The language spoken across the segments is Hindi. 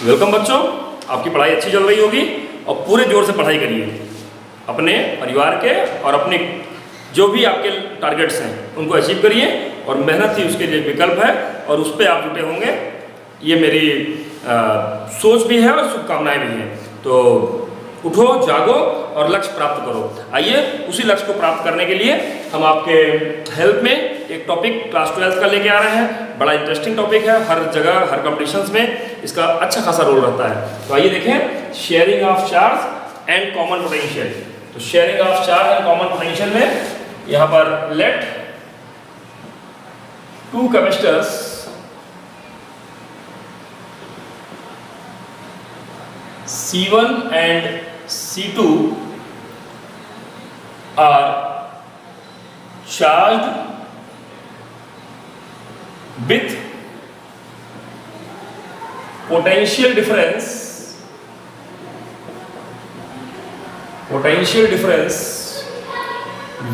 वेलकम बच्चों, आपकी पढ़ाई अच्छी चल रही होगी और पूरे जोर से पढ़ाई करिए। अपने परिवार के और अपने जो भी आपके टारगेट्स हैं उनको अचीव करिए और मेहनत ही उसके लिए विकल्प है और उस पर आप जुटे होंगे, ये मेरी सोच भी है और शुभकामनाएं भी हैं। तो उठो, जागो और लक्ष्य प्राप्त करो। आइए उसी लक्ष्य को प्राप्त करने के लिए हम आपके हेल्प में एक टॉपिक क्लास 12 का लेके आ रहे हैं। बड़ा इंटरेस्टिंग टॉपिक है, हर जगह हर कॉम्पिटिशन्स में इसका अच्छा खासा रोल रहता है। तो आइए देखें, sharing of charge and common potential. तो sharing of charge and common potential में यहाँ पर let two capacitors C1 and C2 are charged with potential difference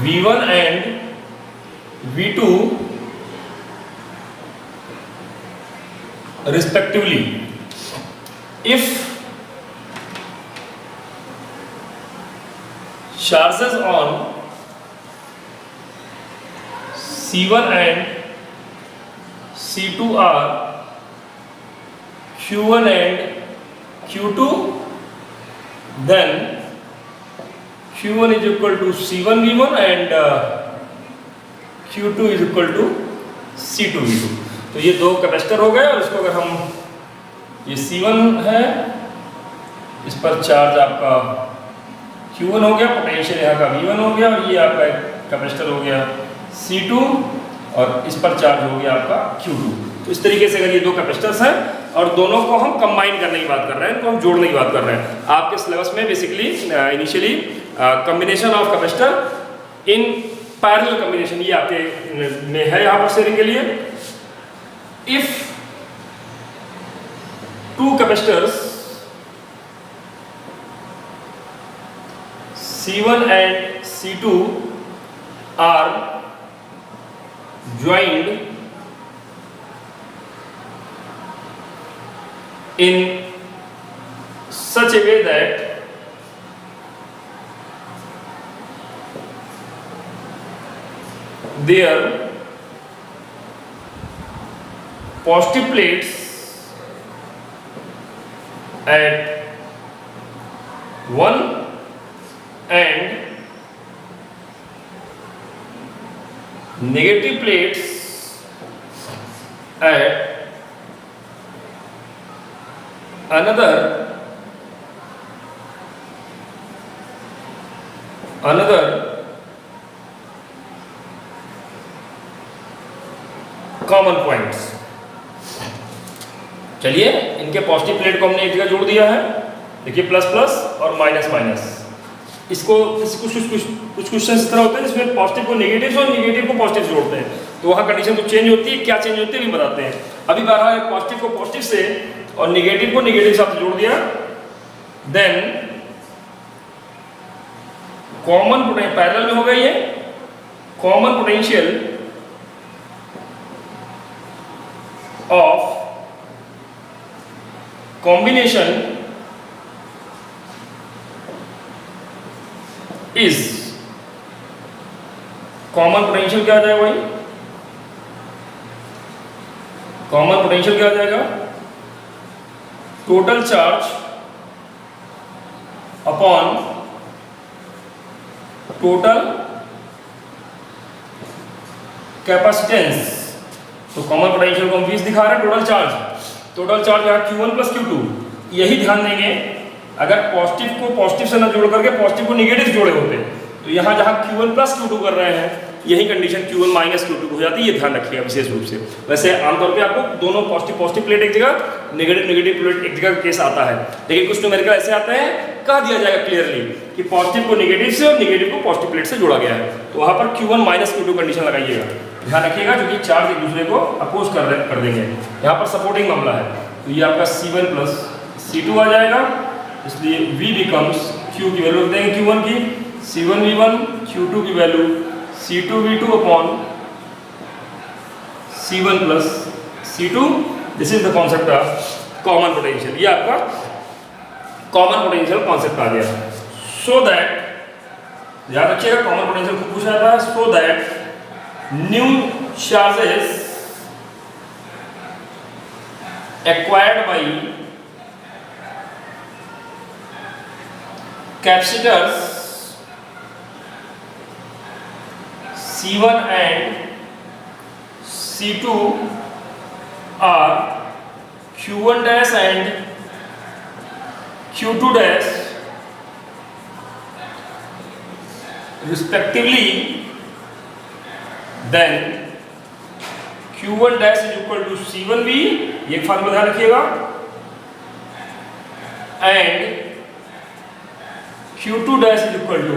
V1 and V2 respectively. If charges on C1 and C2 are Q1 and Q2, then Q1 is equal to C1 V1 and Q2 is equal to C2 V2। तो ये दो कैपेसिटर हो गए और इसको अगर हम, ये C1 है, इस पर चार्ज आपका Q1 हो गया, पोटेंशियल यहाँ का V1 हो गया और ये आपका कैपेसिटर हो गया C2 और इस पर चार्ज हो गया आपका Q2। तो इस तरीके से अगर ये दो कैपेसिटर्स हैं और दोनों को हम कंबाइन करने की बात कर रहे हैं, इनको हम जोड़ने की बात कर रहे हैं। आपके सिलेबस में basically initially combination of capacitor in parallel combination ये आपके में है यहाँ पर शेयरिंग के लिए। If two capacitors C1 and C2 are joined in such a way that their positive plates at one and negative plates at another common points। चलिए, इनके पॉजिटिव प्लेट को हमने एक जगह जोड़ दिया है। देखिए, प्लस प्लस और माइनस माइनस। इसको कुछ क्वेश्चन इस तरह होते हैं जिसमें पॉजिटिव को नेगेटिव और नेगेटिव को पॉजिटिव जोड़ते हैं, तो वहाँ कंडीशन तो चेंज होती है। क्या चेंज होती है भी बताते हैं। अभी बारह पॉजिटिव को पॉजिटिव से और नेगेटिव को नेगेटिव से आपसे जोड़ दिया, देन कॉमन पोटेंशियल पैरेलल में हो गई है। Common potential of combination is, common potential क्या आ जाएगा भाई? कॉमन पोटेंशियल क्या आ जाएगा? Total charge upon total capacitance. तो कॉमन पोटेंशियल को हम 20 दिखा रहे हैं, टोटल चार्ज यहाँ Q1 प्लस Q2। यही ध्यान देंगे, अगर पॉजिटिव को पॉजिटिव से ना जोड़ करके पॉजिटिव को नेगेटिव जोड़े होते तो यहाँ जहाँ Q1 प्लस Q2 कर रहे हैं, यही कंडीशन Q1 माइनस Q2 हो जाती है। ये ध्यान रखिएगा विशेष रूप से। वैसे आमतौर पे आपको दोनों पॉजिटिव प्लेट एक जगह, नेगेटिव प्लेट एक जगह केस आता है, लेकिन कुछ न्यूमेरिकल ऐसे आते हैं, कह दिया जाएगा क्लियरली कि पॉजिटिव को नेगेटिव से और नेगेटिव को पॉजिटिव प्लेट से जोड़ा गया है। तो वहाँ पर Q1 माइनस Q2 कंडीशन लगाइएगा, ध्यान रखिएगा, क्योंकि चार्ज एक दूसरे को अपोज कर देंगे। यहाँ पर सपोर्टिंग मामला है, तो ये आपका C1 प्लस C2 आ जाएगा, इसलिए V बिकम्स Q की वैल्यू देंगे Q1 की, C1 V1, Q2 की value C2 V2 upon C1 plus C2। This is the concept of common potential. ये आपका कॉमन पोटेंशियल कॉन्सेप्ट आ गया। सो दैट याद रखिएगा, कॉमन पोटेंशियल को पूछा जाता है। So that new charges acquired by capacitors C1 and C2 are Q1 dash and Q2 dash respectively, then Q1 dash is equal to C1V, ये फार्मूला ध्यान रखिएगा, and Q2 dash is equal to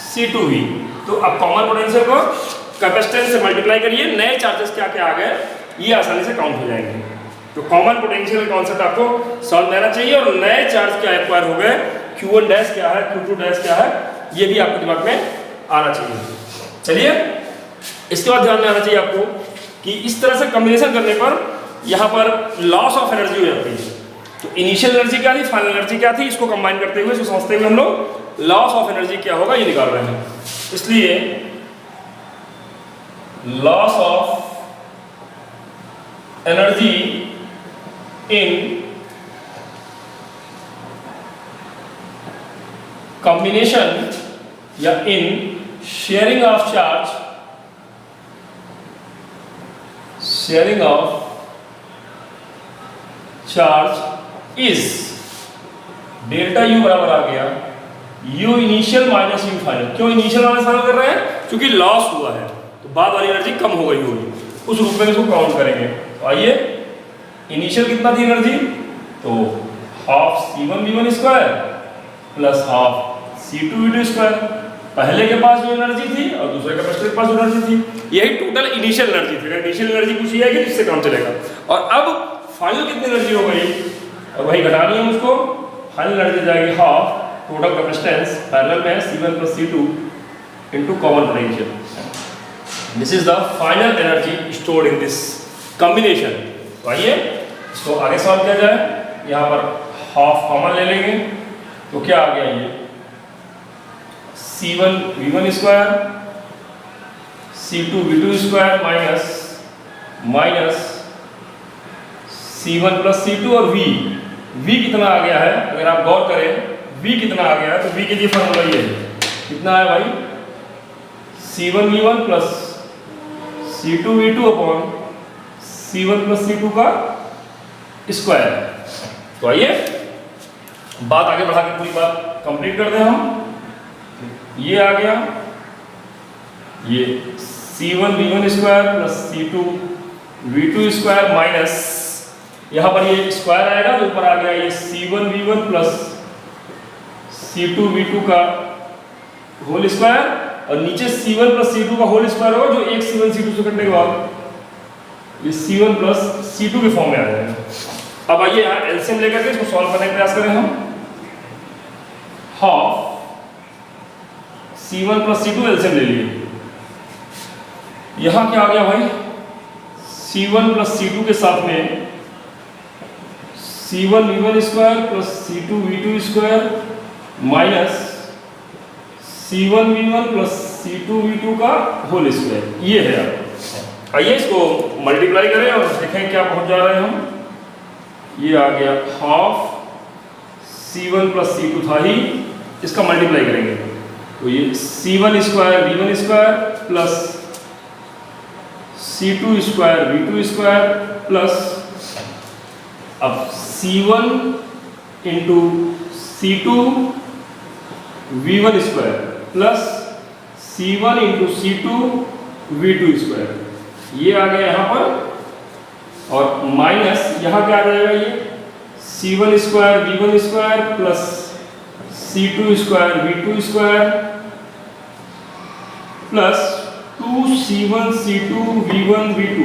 C2V। तो अब कॉमन पोटेंशियल को कैपेसिटेंस से मल्टीप्लाई करिए, नए चार्जेस क्या क्या आ गए ये आसानी से काउंट हो जाएंगे। तो कॉमन पोटेंशियल कॉन्सेप्ट आपको सॉल्व रहना चाहिए, और नए चार्ज क्या एक्वायर हो गए, Q1 डैश क्या है, Q2 डैश क्या है, ये भी आपके दिमाग में आना चाहिए। चलिए, इसके बाद ध्यान में आना चाहिए आपको कि इस तरह से कॉम्बिनेशन करने पर यहाँ पर लॉस ऑफ एनर्जी हो जाती है। तो इनिशियल एनर्जी क्या थी, फाइनल एनर्जी क्या थी, इसको कंबाइन करते हुए, इसको समझते हुए हम लोग लॉस ऑफ एनर्जी क्या होगा ये निकाल रहे हैं। इसलिए loss of energy in combination या in sharing of charge, sharing of charge is delta U बराबर आ गया U initial minus U final. क्यों इनिशियल माइनस फाइनल कर रहे हैं, क्योंकि लॉस हुआ है तो बाद वाली एनर्जी कम हो गई होगी, उस रूप में इसको काउंट करेंगे। तो आइए, इनिशियल कितना थी एनर्जी, तो half C1V1 square plus half C2V2 square. पहले के पास जो एनर्जी थी और दूसरे कैपेसिटर के पास जो एनर्जी थी, यही टोटल इनिशियल एनर्जी थी। इनिशियल एनर्जी कुछ ही है कि जिससे काम चलेगा। और अब फाइनल कितनी एनर्जी हो गई, और वही घटानी है मुझको, फाइनल एनर्जी जाएगी हाफ टोटल कैपेसिटेंस पैरेलल में C1 plus C2 into common potential. This is the final energy stored in this combination. तो आइए इसको आगे सॉल्व किया जाए। यहाँ पर हाफ कॉमन ले लेंगे, तो क्या आ गया ये C1V1 square C2V2 square minus C1 plus C2 और V कितना आ गया है, अगर आप गौर करें V कितना आ गया है, तो V के लिए फॉर्मूला ये है, कितना है भाई, C1V1 plus C2V2 upon C1 plus C2 का स्क्वायर। तो आइए बात आगे बढ़ा के पूरी बात कंप्लीट कर दें हम। ये आ गया ये C1V1 square plus C2V2 square minus, यहाँ पर ये स्क्वायर आएगा तो ऊपर आ गया ये C1V1 प्लस C2V2 का होल स्क्वायर, और नीचे C1 प्लस C2 का होल स्क्वायर होगा, जो एक C1 C2 से कटने के बाद ये C1 प्लस C2 के फॉर्म में आ जाएगा। अब आइए यहाँ एलसीएम लेकर के इसको सॉल्व करने का प्रयास करें हम। Half C1 plus C2 LCM ले लिए। यहाँ क्या आ गया भाई, C1 प्लस C2 के साथ में C1V1 square plus C2V2 square minus C1V1 plus C2V2 का होल स्क्वायर, ये है आपका। आइए इसको मल्टीप्लाई करें और देखें क्या पहुंच जा रहे हैं हम। ये आ गया हाफ C1 प्लस C2 था ही, इसका मल्टीप्लाई करेंगे तो ये C1 square V1 square plus C2 square V2 square plus अब C1 into C2 V1 square plus C1 into C2 V2 square, ये आ गया यहाँ पर, और माइनस यहाँ क्या आ जाएगा, ये C1 square V1 square plus C2 square V2 square plus 2C1 C2 V1 V2,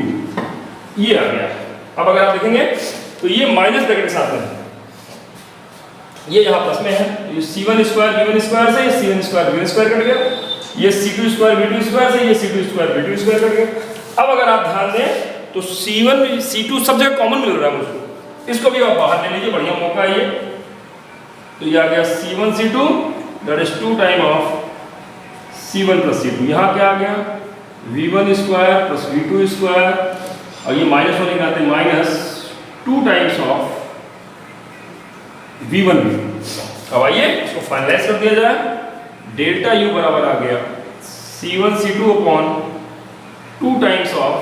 ये आ गया। अब अगर आप देखेंगे तो ये माइनस ब्रैकेट के साथ है, ये यहाँ प्लस में है, ये C1 स्क्वायर V1 स्क्वायर से ये C1 square V1 square cut गया, ये C2 स्क्वायर V2 स्क्वायर से ये C2 square V2 square cut गया। अब अगर आप ध्यान दें तो C1 C2 सब जगह कॉमन मिल रहा है मुझको, इसको भी आप बाहर ले लीजिए, बढ़िया मौका है ये। तो ये आ गया C1C2 that is 2 time of C1 plus C2। यहाँ क्या आ गया V1 square plus V2 square, और ये माइनस होने के नाते माइनस 2 टाइम्स ऑफ V1 भी। अब आइए इसको फाइनलाइज कर दिया जाए। डेल्टा U बराबर आ गया C1C2 upon 2 times of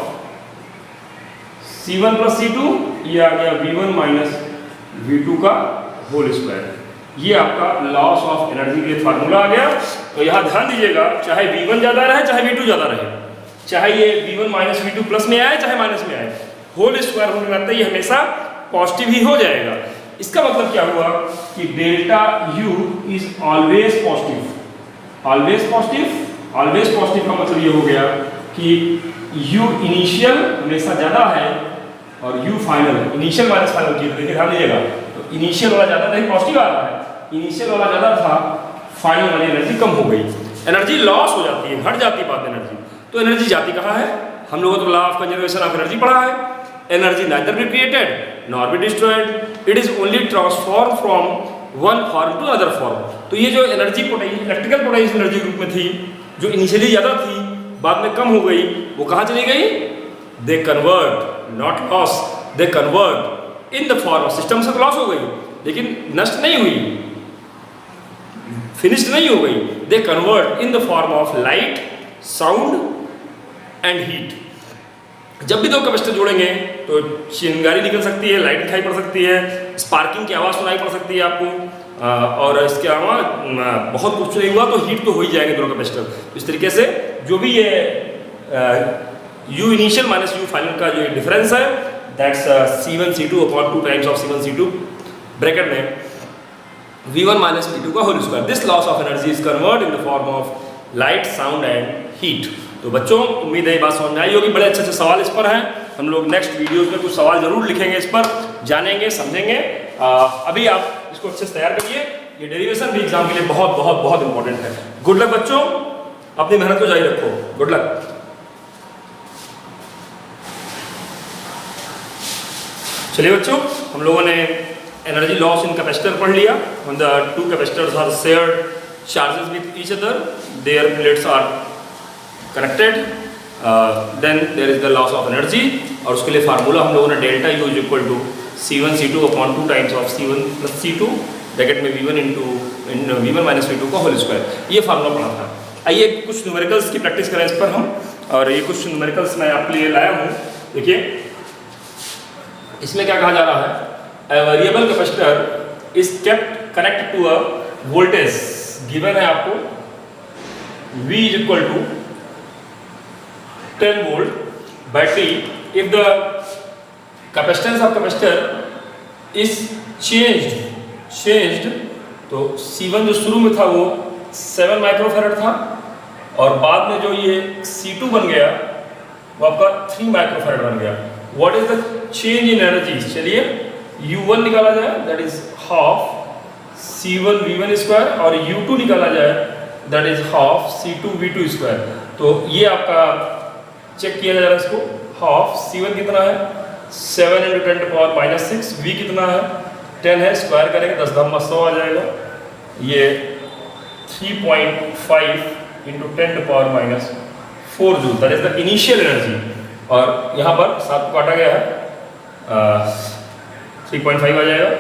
C1 plus C2, ये आ गया V1 माइनस V2 का होल स्क्वायर। ये आपका लॉस ऑफ एनर्जी के लिए फार्मूला आ गया। तो यहाँ ध्यान दीजिएगा, चाहे V1 ज़्यादा रहे चाहे V2 ज़्यादा रहे, चाहे ये V1 माइनस V2 प्लस में आए चाहे माइनस में आए, होल स्क्वायर होने के नाते ये हमेशा पॉजिटिव ही हो जाएगा। इसका मतलब क्या हुआ कि delta U is always positive. Always positive, always positive का मतलब ये हो गया कि U इनिशियल हमेशा ज़्यादा है और U final, initial minus final की, देखिए ध्यान दीजिएगा। तो इनिशियल वाला ज़्यादा नहीं पॉजिटिव आ रहा है, इनिशियल वाला ज़्यादा था, फाइनल वाली एनर्जी कम हो गई, एनर्जी लॉस हो जाती है, घट जाती है बात एनर्जी। तो एनर्जी जाती कहाँ है? हम लोगों को तो law of conservation of energy पढ़ा है। Energy neither be created nor be destroyed, it is only transform from one form to other form. तो ये जो energy electrical potential energy group में थी, जो इनिशियली ज़्यादा थी बाद में कम हो गई, वो कहाँ चली गई? They convert, not loss, they convert in the form of system से तो लॉस हो गई लेकिन नष्ट नहीं हुई, फिनिश्ड नहीं हो गई। They convert in the form of light, sound and heat. जब भी दो कैपेसिटर जोड़ेंगे तो चिंगारी निकल सकती है, लाइट दिखाई पड़ सकती है, स्पार्किंग की आवाज़ सुनाई पड़ सकती है आपको, और इसके अलावा बहुत कुछ नहीं हुआ तो हीट तो हो ही जाएंगे दोनों कैपेसिटर। इस तरीके से जो भी ये U initial minus U final का जो डिफरेंस है, that's C1C2 upon 2 times of C1C2 bracket में V1 माइनस V2 का whole square. This loss of energy is convert in the form of light, sound and heat. तो बच्चों उम्मीद है ये बात समझ में आई होगी। बड़े अच्छे अच्छे सवाल इस पर हैं, हम लोग नेक्स्ट वीडियोस में कुछ सवाल जरूर लिखेंगे, इस पर जानेंगे, समझेंगे। अभी आप इसको अच्छे से तैयार करिए, ये डेरिवेशन भी एग्जाम के लिए बहुत बहुत बहुत इंपॉर्टेंट है। गुड लक बच्चों, अपनी मेहनत को जारी रखो। Good luck. चलिए बच्चों, हम लोगों ने एनर्जी लॉस इन कैपेसिटर पढ़ लिया। When the two capacitors are shared charges with each other, their plates are connected, then there is the loss of energy। और उसके लिए फार्मूला हम लोगों ने delta U is equal to C1C2 upon 2 times of C1 plus C2 bracket में V1 माइनस V2 का होल स्क्वायर, ये फार्मूला पढ़ा था। आइए कुछ न्यूमेरिकल्स की प्रैक्टिस करें इस पर हम, और ये कुछ न्यूमेरिकल्स मैं आपके लिए लाया हूँ। देखिए इसमें क्या कहा जा रहा है, a variable capacitor is kept connected to a voltage given है आपको V is equal to 10 volt by T if the capacitance of capacitor is changed। तो C1 जो शुरू में था वो 7 माइक्रोफैरड था, और बाद में जो ये C2 बन गया वो आपका 3 माइक्रोफैरड बन गया। What is the change in energy? चलिए U1 निकाला जाए, that is half C1 V1 square, और U2 निकाला जाए, that is half C2 V2 square. तो ये आपका चेक किया जाएगा इसको, हाफ C1 कितना है 7 × 10⁻⁻6, V कितना है 10 है, स्क्वायर करेंगे 10 × 100 आ जाएगा, ये 3.5 × 10⁻⁴ joule, that is the initial energy. और यहाँ पर 7 को काटा गया है, 3.5 आ जाएगा।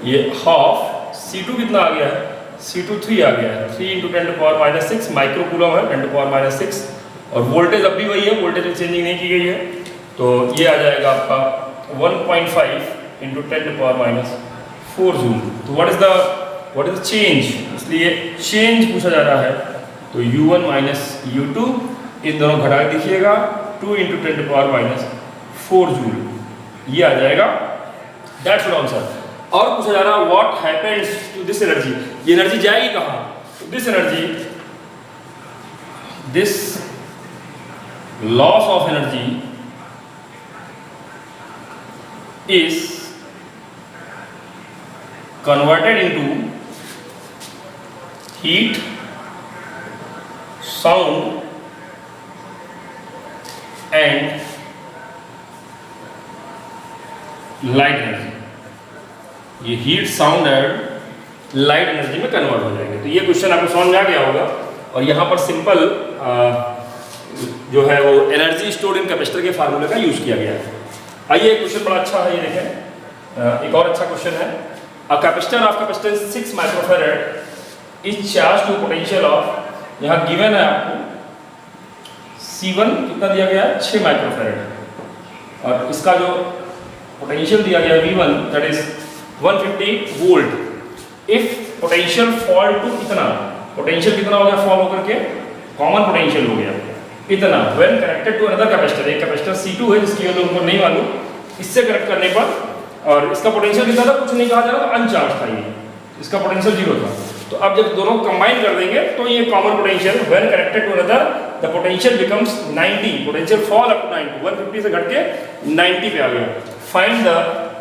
ये हाफ C2 कितना आ गया है, C2 3 आ गया है, 3 × 10⁻⁻6 माइक्रो कूलम है, 10⁻⁻6, और वोल्टेज अब भी वही है, वोल्टेज में चेंजिंग नहीं की गई है। तो ये आ जाएगा आपका 1.5 × 10⁻⁴ जूल। तो व्हाट इज द चेंज, इसलिए चेंज पूछा जा रहा है। तो U1 माइनस U2 इन दोनों घटा के देखिएगा, 2 × 10⁻⁴ जूल, ये आ जाएगा, दैट्स द आंसर। और पूछा जा रहा है what happens to this energy, ये एनर्जी जाएगी कहाँ? तो this energy, this loss of energy is converted into heat, sound and light energy. ये heat sound and light energy में कन्वर्ट हो जाएंगे। तो ये क्वेश्चन आपको समझ में आ गया होगा। और यहाँ पर सिंपल जो है वो एनर्जी स्टोर्ड इन कैपेसिटर के फार्मूले का यूज किया गया है। आइए क्वेश्चन बड़ा अच्छा है, ये देखें। एक और अच्छा क्वेश्चन है। A capacitor of capacitance 6 microfarad is charge to potential of, यहाँ गिवन है आपको C1 कितना दिया गया है 6 माइक्रोफैराड, और इसका जो पोटेंशियल दिया गया है V1 that is 150 volt. If potential fall to इतना, पोटेंशियल कितना हो गया फॉल होकर के, कॉमन पोटेंशियल हो गया इतना, when connected to another capacitor, एक कैपेसिटर C2 है जिसकी वैल्यू हमको नहीं मालूम, इससे कनेक्ट करने पर, और इसका पोटेंशियल कितना था कुछ नहीं कहा जा रहा था, अनचार्ज था ये, इसका पोटेंशियल 0 था। तो अब जब दोनों कंबाइन कर देंगे तो ये common potential when connected to another the potential becomes 90, potential fall up to 90, 150 से घट के 90 पे आ गया। Find the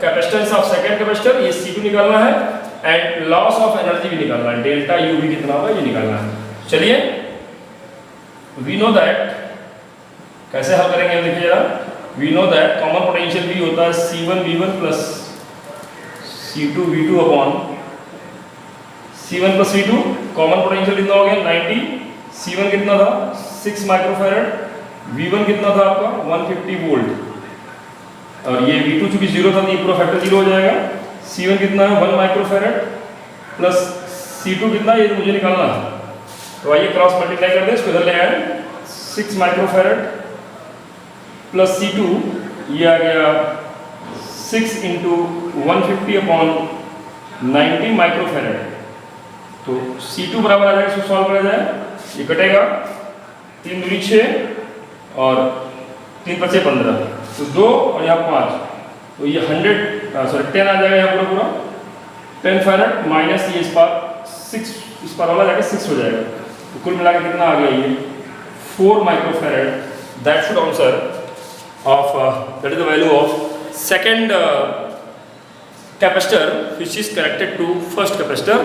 capacitance of second capacitor, ये C2 निकालना है, एंड लॉस ऑफ एनर्जी भी निकालना है, डेल्टा U भी कितना होगा ये निकालना है। चलिए वी नो दैट, कैसे हल करेंगे देखिए जरा। We know that common potential भी होता है C1 V1 plus C2 V2 upon C1 plus C2, common potential कितना हो गया 90, C1 कितना था 6 माइक्रोफैराड, V1 कितना था आपका 150 वोल्ट, और ये V2 चूंकि 0 था तो ये पूरा फैक्टर 0 हो जाएगा। C1 कितना है 1 माइक्रोफैराड प्लस C2 कितना, ये तो मुझे निकालना है। तो आइए क्रॉस मल्टीप्लाई कर दें, इसको इधर ले आए, 6 माइक्रोफैराड प्लस C2, ये आ गया 6 इंटू 150 अपॉन 90 माइक्रोफैराड। तो C2 बराबर आ जाएगा, इसको सॉल्व करा जाए, ये कटेगा 3 दूनी 6 और 3 पचे 15, तो 2 और यहाँ 5, तो ये 10 आ जाएगा यहाँ पूरा 10 फैराड माइनस ये इस पर 6, इस पर वाला जाकर 6 हो जाएगा, तो कुल मिलाकर कितना आ गया ये 4 microfarad. That should answer of that is the value of second capacitor which is connected to first capacitor.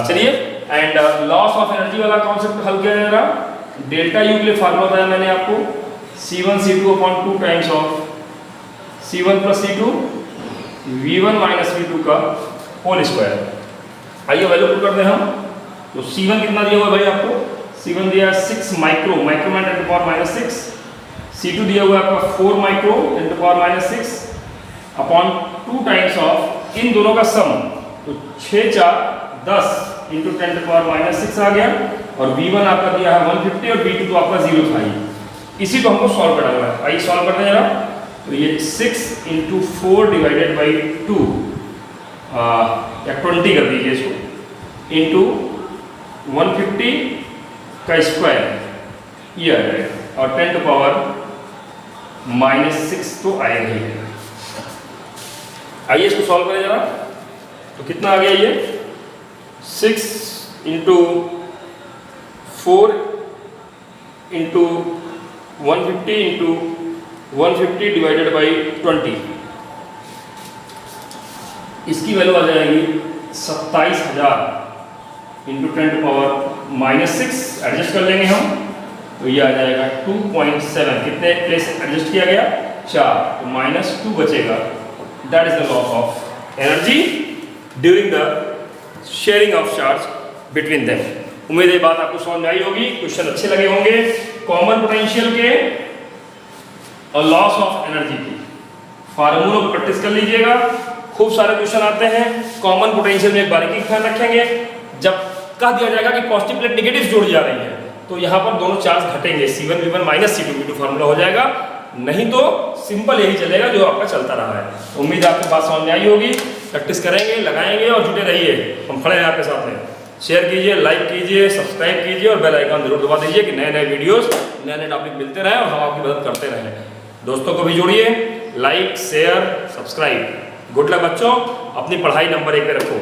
चलिए एंड लॉस ऑफ एनर्जी वाला कॉन्सेप्ट हल किया जाएगा। डेल्टा यू के लिए फार्मूला बताया मैंने आपको, C1 C2 upon 2 times of C1 plus C2 V1 minus V2 का होल स्क्वायर। आइए वैल्यू पुट कर दें हम। तो C1 कितना दिया हुआ है भाई आपको, C1 दिया 6 माइक्रो, माइक्रोमेंट इंटू पावर माइनस 6, C2 दिया हुआ है आपका 4 micro into power minus 6 upon 2 times of इन दोनों का सम, तो 6 4 10 इंटू 10 टू पावर माइनस 6 आ गया, और V1 आपका दिया है 150 और V2 तो आपका 0 था ही, इसी को हमको सॉल्व करना है। आइए सॉल्व करते हैं जरा। तो ये 6 इंटू 4 डिवाइडेड बाई 2 या 20 कर दीजिए इसको, इंटू 150 का स्क्वायर ये आ जाएगा, और 10 टू पावर माइनस 6 तो आएगा ही। आइए इसको सॉल्व करें जरा। तो कितना आ गया ये 6 into 4 into 150 into 150 divided by 20, इसकी वैल्यू आ जाएगी 27,000 into 10 to power minus 6, adjust कर लेंगे हम, तो ये आ जाएगा 2.7, कितने प्लेस एडजस्ट किया गया 4, तो माइनस 2 बचेगा। That is the loss of energy during the sharing of charge between them. उम्मीद है बात आपको समझ में आई होगी, क्वेश्चन अच्छे लगे होंगे। कॉमन पोटेंशियल के और लॉस ऑफ एनर्जी की फार्मूलों को प्रैक्टिस कर लीजिएगा, खूब सारे क्वेश्चन आते हैं। कॉमन पोटेंशियल में एक बारीकी का ध्यान रखेंगे, जब कह दिया जाएगा कि पॉजिटिव प्लेट नेगेटिव जोड़ जा रही है तो यहाँ पर दोनों charge घटेंगे, C1 V1 minus C2 V2 formula हो जाएगा, नहीं तो सिंपल यही चलेगा जो आपका चलता रहा है। उम्मीद आपको बात समझ में आई होगी, प्रैक्टिस करेंगे, लगाएंगे और जुटे रहिए, हम खड़े हैं आपके साथ में। शेयर कीजिए, लाइक कीजिए, सब्सक्राइब कीजिए और बेल आइकन जरूर दबा दीजिए कि नए नए वीडियोस, नए नए टॉपिक मिलते रहें और हम आपकी मदद करते रहें। दोस्तों को भी जोड़िए, like share subscribe. Good luck बच्चों, अपनी पढ़ाई नंबर 1 पे रखो।